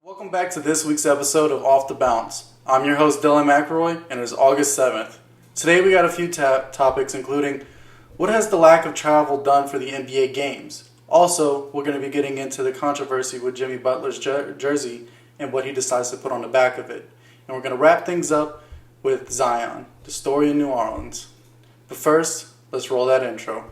Welcome back to this week's episode of Off the Bounce. I'm your host Dylan McElroy, and it is August 7th. Today we got a few topics, including what has the lack of travel done for the NBA games? Also, we're going to be getting into the controversy with Jimmy Butler's jersey and what he decides to put on the back of it. And we're going to wrap things up with Zion, the story in New Orleans. But first, let's roll that intro.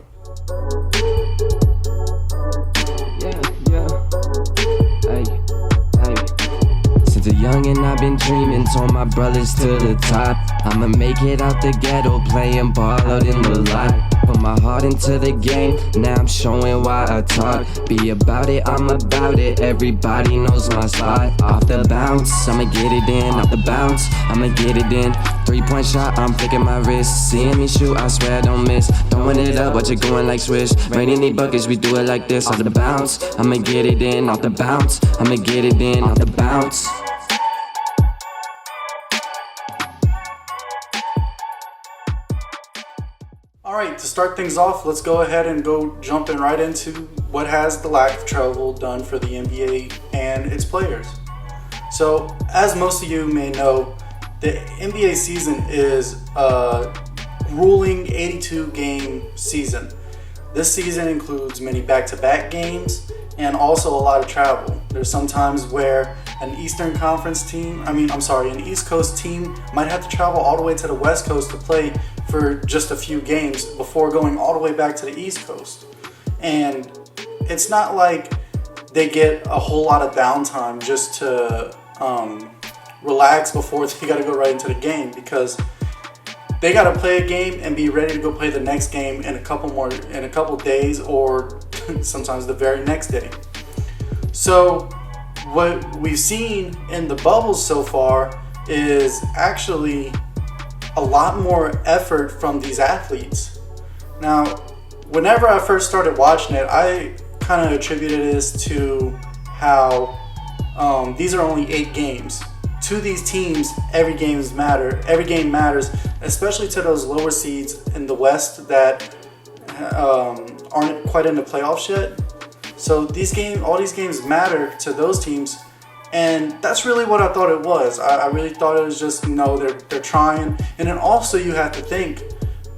Since a youngin' I've been dreaming, told my brothers to the top, I'ma make it out the ghetto, playing ball out in the lot. Put my heart into the game, now I'm showing why I talk. Be about it, I'm about it, everybody knows my spot. Off the bounce, I'ma get it in. Off the bounce, I'ma get it in. 3-point shot, I'm flicking my wrist. Seeing me shoot, I swear I don't miss. Throwing it up, watch it going like Swish. Raining the buckets, we do it like this. Off the bounce, I'ma get it in. Off the bounce, I'ma get it in. Off the bounce. Alright, to start things off, let's go ahead and go jumping right into what has the lack of travel done for the NBA and its players. So, as most of you may know, the NBA season is a grueling 82-game season. This season includes many back-to-back games and also a lot of travel. There's some times where an an East Coast team might have to travel all the way to the West Coast to play for just a few games before going all the way back to the East Coast. And it's not like they get a whole lot of downtime just to relax before they got to go right into the game, because they got to play a game and be ready to go play the next game in a couple days, or sometimes the very next day. So what we've seen in the bubbles so far is actually a lot more effort from these athletes. Now, whenever I first started watching it, I kind of attributed this to how these are only 8 games. To these teams, every game matters, especially to those lower seeds in the West that aren't quite in the playoffs yet. So all these games matter to those teams, and that's really what I thought it was. I really thought it was just, they're trying. And then also you have to think,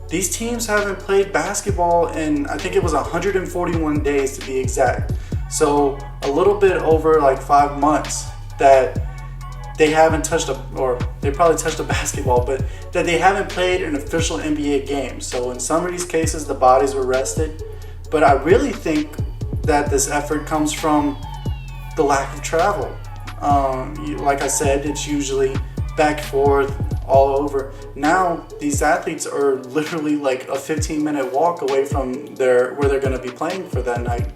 these teams haven't played basketball in, I think it was 141 days to be exact. So a little bit over like 5 months that they haven't touched they probably touched a basketball, but that they haven't played an official NBA game. So in some of these cases, the bodies were rested. But I really think that this effort comes from the lack of travel. Like I said, it's usually back and forth all over. Now these athletes are literally like a 15-minute walk away from where they're going to be playing for that night.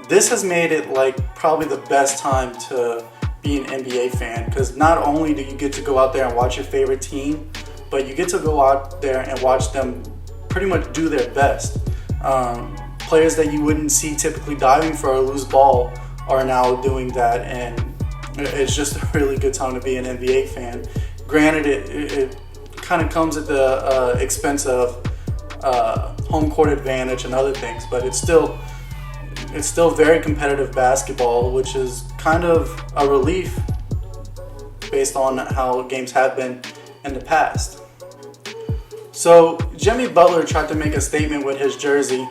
This has made it like probably the best time to be an NBA fan, because not only do you get to go out there and watch your favorite team, but you get to go out there and watch them pretty much do their best. Players that you wouldn't see typically diving for a loose ball are now doing that, and it's just a really good time to be an NBA fan. Granted, it kind of comes at the expense of home court advantage and other things, but it's still very competitive basketball, which is kind of a relief based on how games have been in the past. So Jimmy Butler tried to make a statement with his jersey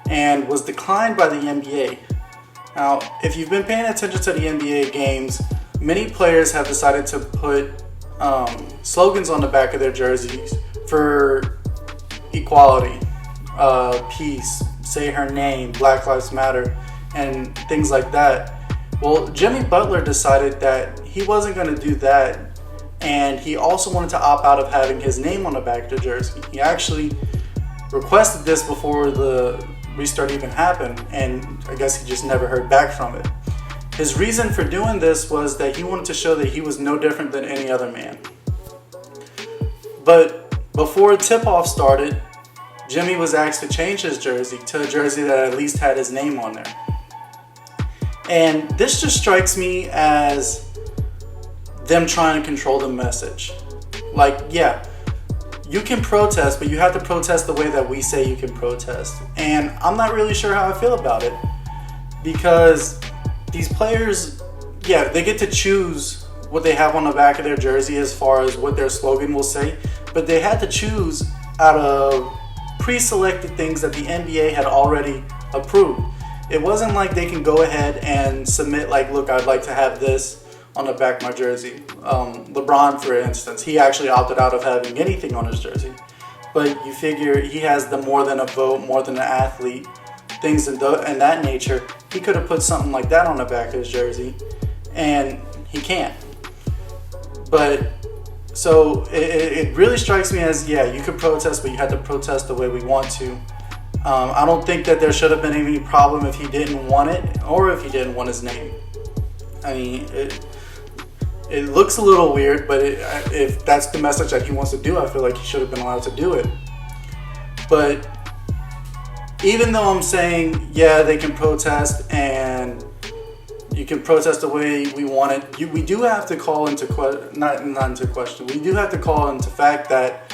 and was declined by the NBA. Now, if you've been paying attention to the NBA games, many players have decided to put slogans on the back of their jerseys for equality, peace, say her name, Black Lives Matter, and things like that. Well, Jimmy Butler decided that he wasn't going to do that, and he also wanted to opt out of having his name on the back of the jersey. He actually requested this before the restart even happened, and I guess he just never heard back from it. His reason for doing this was that he wanted to show that he was no different than any other man. But before tip-off started, Jimmy was asked to change his jersey to a jersey that at least had his name on there. And this just strikes me as them trying to control the message. Like, yeah, you can protest, but you have to protest the way that we say you can protest. And I'm not really sure how I feel about it, because these players, yeah, they get to choose what they have on the back of their jersey as far as what their slogan will say, but they had to choose out of pre-selected things that the NBA had already approved. It wasn't like they can go ahead and submit like, look, I'd like to have this on the back of my jersey. LeBron, for instance, he actually opted out of having anything on his jersey. But you figure he has the more than a vote, more than an athlete, things in that nature. He could have put something like that on the back of his jersey, and he can't. But so it really strikes me as, yeah, you could protest, but you had to protest the way we want to. I don't think that there should have been any problem if he didn't want it or if he didn't want his name. I mean, it looks a little weird, but if that's the message that he wants to do, I feel like he should have been allowed to do it. But even though I'm saying, yeah, they can protest and you can protest the way we want it, we do have to call into not into question. We do have to call into fact that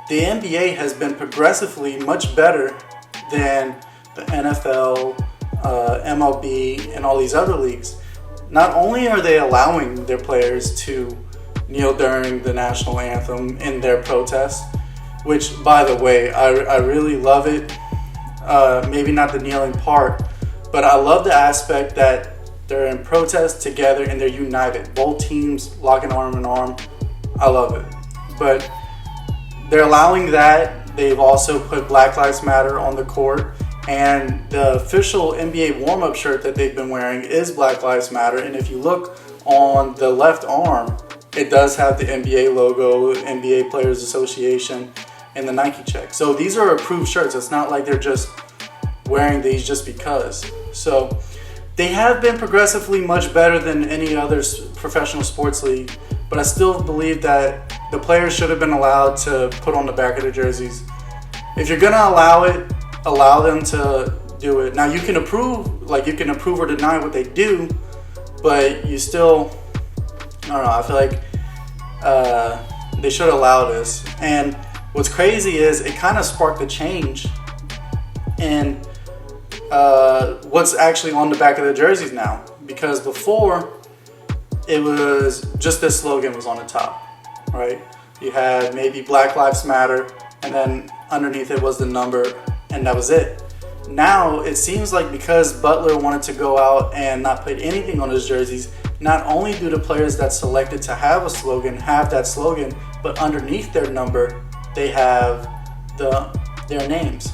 the NBA has been progressively much better than the NFL, MLB, and all these other leagues. Not only are they allowing their players to kneel during the national anthem in their protest, which, by the way, I really love it. Maybe not the kneeling part, but I love the aspect that they're in protest together and they're united. Both teams locking arm in arm. I love it. But they're allowing that. They've also put Black Lives Matter on the court. And the official NBA warm-up shirt that they've been wearing is Black Lives Matter. And if you look on the left arm, it does have the NBA logo, NBA Players Association, and the Nike check. So these are approved shirts. It's not like they're just wearing these just because. So they have been progressively much better than any other professional sports league. But I still believe that the players should have been allowed to put on the back of their jerseys. If you're going to allow it, allow them to do it. Now you can approve or deny what they do, but you still, I don't know, I feel like they should allow this. And what's crazy is it kind of sparked a change in what's actually on the back of the jerseys now. Because before, it was just this slogan was on the top, right? You had maybe Black Lives Matter, and then underneath it was the number, and that was it. Now it seems like because Butler wanted to go out and not put anything on his jerseys, not only do the players that selected to have a slogan have that slogan, but underneath their number they have their names.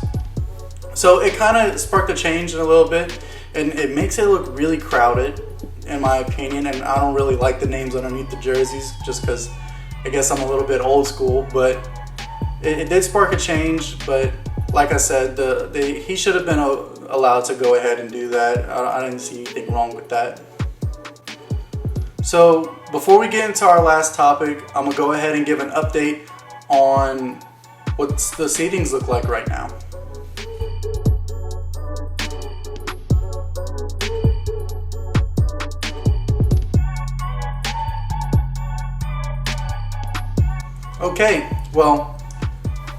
So it kind of sparked a change in a little bit, and it makes it look really crowded in my opinion, and I don't really like the names underneath the jerseys just because I guess I'm a little bit old school, but it did spark a change. But like I said, he should have been allowed to go ahead and do that. I didn't see anything wrong with that. So before we get into our last topic, I'm going to go ahead and give an update on what the seedings look like right now. Okay, well,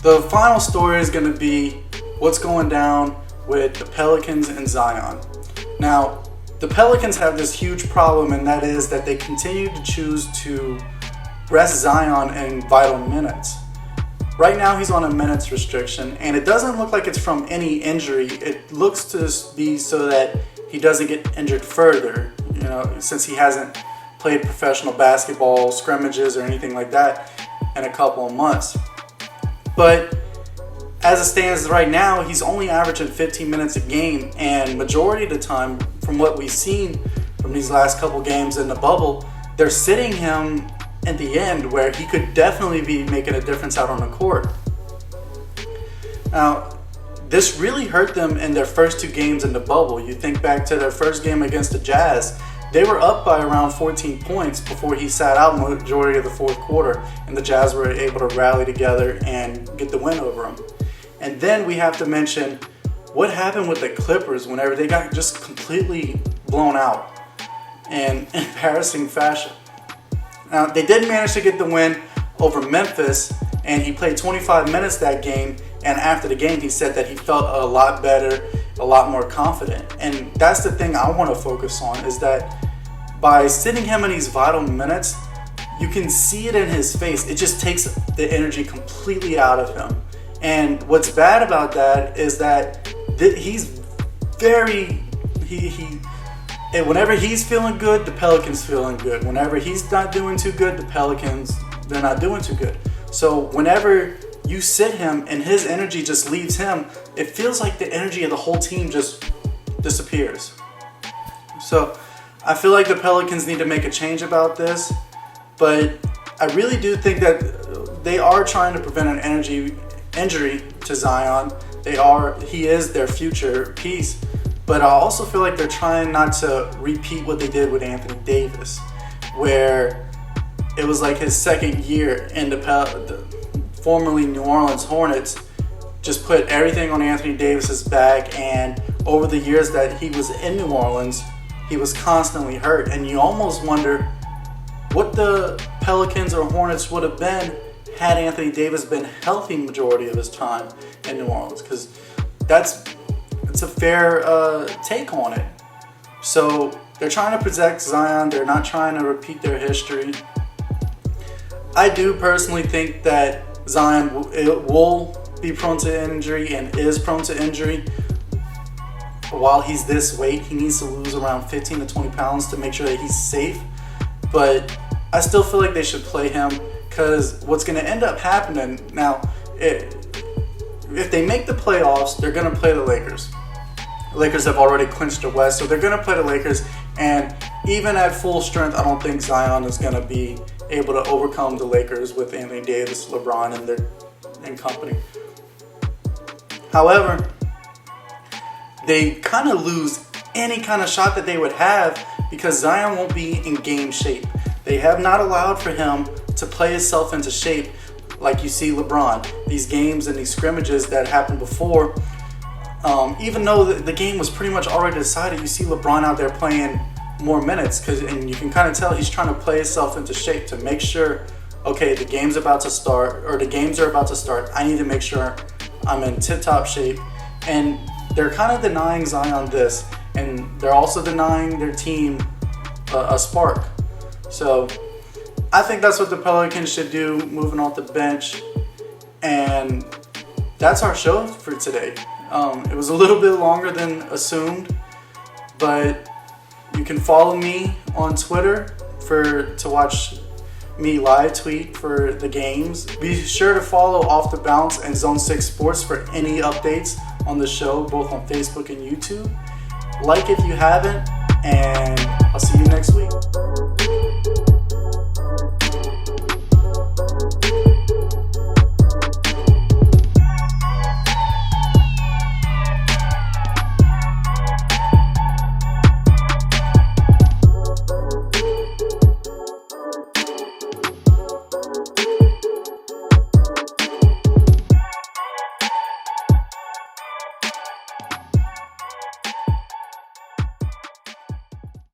the final story is going to be what's going down with the Pelicans and Zion. Now, the Pelicans have this huge problem, and that is that they continue to choose to rest Zion in vital minutes. Right now, he's on a minutes restriction, and it doesn't look like it's from any injury. It looks to be so that he doesn't get injured further, since he hasn't played professional basketball, scrimmages, or anything like that in a couple of months. But as it stands right now, he's only averaging 15 minutes a game, and majority of the time, from what we've seen from these last couple games in the bubble, they're sitting him at the end where he could definitely be making a difference out on the court. Now, this really hurt them in their first two games in the bubble. You think back to their first game against the Jazz, they were up by around 14 points before he sat out majority of the fourth quarter, and the Jazz were able to rally together and get the win over them. And then we have to mention what happened with the Clippers whenever they got just completely blown out in embarrassing fashion. Now, they did manage to get the win over Memphis, and he played 25 minutes that game, and after the game he said that he felt a lot better a lot more confident. And that's the thing I want to focus on, is that by sitting him in these vital minutes, you can see it in his face. It just takes the energy completely out of him. And what's bad about that is that he's very, and whenever he's feeling good, the Pelicans feeling good. Whenever he's not doing too good, the Pelicans, they're not doing too good. So whenever you sit him and his energy just leaves him, it feels like the energy of the whole team just disappears. So I feel like the Pelicans need to make a change about this, but I really do think that they are trying to prevent an injury to Zion. He is their future piece, but I also feel like they're trying not to repeat what they did with Anthony Davis, where it was like his second year in the formerly New Orleans Hornets, just put everything on Anthony Davis's back, and over the years that he was in New Orleans, he was constantly hurt, and you almost wonder what the Pelicans or Hornets would have been had Anthony Davis been healthy majority of his time in New Orleans, because it's a fair take on it. So they're trying to protect Zion. They're not trying to repeat their history. I do personally think that Zion will be prone to injury and is prone to injury. While he's this weight, he needs to lose around 15 to 20 pounds to make sure that he's safe. But I still feel like they should play him, because what's going to end up happening now, if they make the playoffs, they're going to play the Lakers. The Lakers have already clinched the West, so they're going to play the Lakers. And even at full strength, I don't think Zion is going to be able to overcome the Lakers with Anthony Davis, LeBron, and company. However, they kind of lose any kind of shot that they would have, because Zion won't be in game shape. They have not allowed for him to play himself into shape like you see LeBron. These games and these scrimmages that happened before, even though the game was pretty much already decided, you see LeBron out there playing more minutes, and you can kind of tell he's trying to play himself into shape to make sure, okay, the games are about to start. I need to make sure I'm in tip-top shape. And they're kind of denying Zion this, and they're also denying their team a spark. So I think that's what the Pelicans should do, moving off the bench. And that's our show for today. It was a little bit longer than assumed, but you can follow me on Twitter to watch me live tweet for the games. Be sure to follow Off the Bounce and Zone 6 Sports for any updates on the show, both on Facebook and YouTube. Like if you haven't, and I'll see you next week.